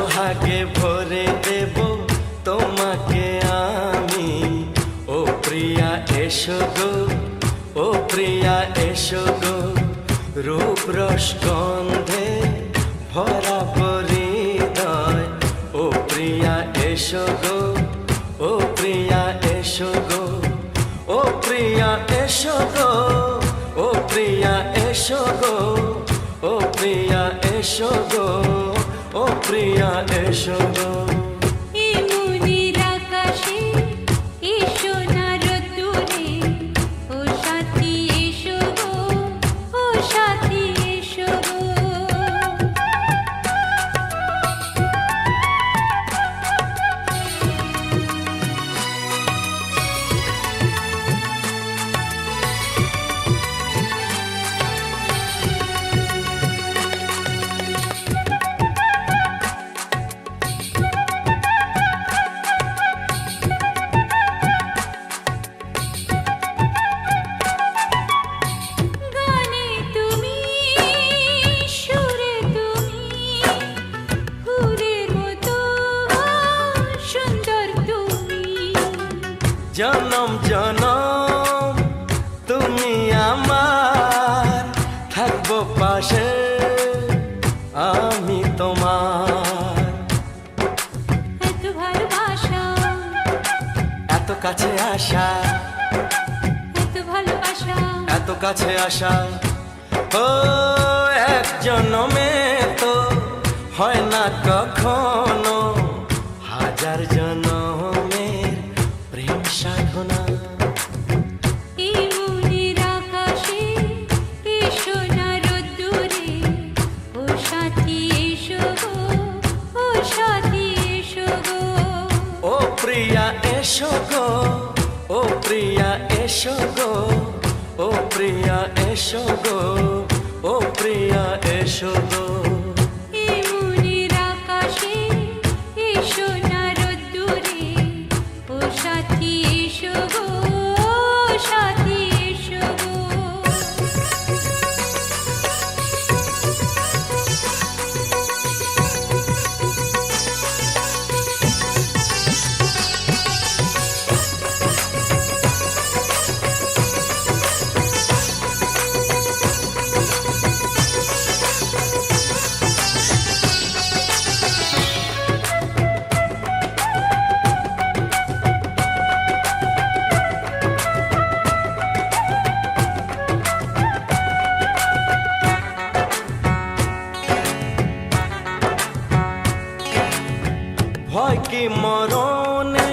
সোহাগে ভরে দেব তোমাকে আমি। ও প্রিয়া এসো গো, ও প্রিয়া এসো গো, রূপ রস গন্ধে ভরা হৃদয়। ও প্রিয়া এসো গো, ও প্রিয়া এসো গো, ও প্রিয়া এসো গো, ও প্রিয়া এসো গো, ও প্রিয়া এসো গো, ও প্রিয়া এসো গো। জনম জনম তুমি আমার, থাকবো পাশে আমি তোমার। এত ভালোবাসা, এত কাছে আসা, এত ভালোবাসা, এত কাছে আসা। ও এক জনমে তো হয় না কখনো, হাজার জনমের প্রেম সাধনা। এই মনের আকাশে এসো না রোদ্দুরে, ও সাথী এসো গো, ও সাথী এসো গো। ও প্রিয়া এসো গো, ও প্রিয়া এসো গো, ও প্রিয়া এসো গো, ও প্রিয়া এসো গো। এই মনের আকাশে এসো না রোদ্দুরে, ও সাথী এসো গো, ও সাথী এসো গো। ভয় কি মরণে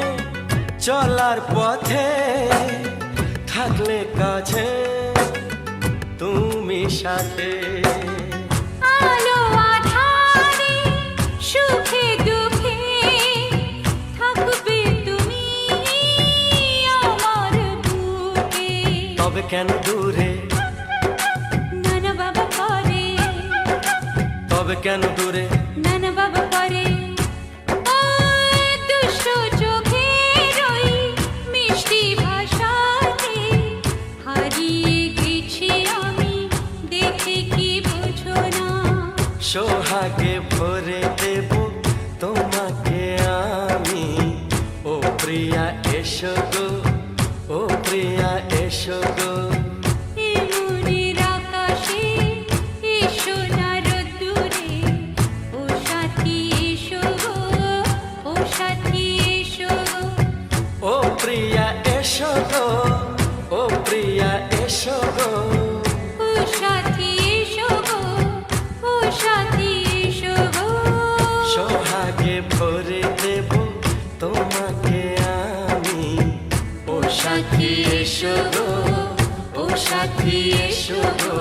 চলার পথে, থাকলে কাছে তুমি সাথে। আলো আঁধারে সুখে দুঃখে থাকবে তুমি আমার বুকে। তবে কেন দূরে, নানা বাবা করে, তবে কেন দূরে, নানা বাবা করে। ওই দুষ্ট চোখের ওই মিষ্টি ভাষাতে হারিয়ে গেছি আমি, দেখে কি বোঝো না। সোহাগে ভরে দেব তোমাকে আমি। ও প্রিয়া এসো গো, ও প্রিয়া এসো গো। এই মনের আকাশে এসো না রোদ্দুরে, ও সাথী এসো গো, ও সাথী এসো গো। ও প্রিয়া এসো গো, ও প্রিয়া এসো গো। ও সাথী এসো গো, ও সাথী এসো গো। সোহাগে ভরে দেব তোমাকে আমি। ও সাথী এসো গো, ও সাথী এসো গো।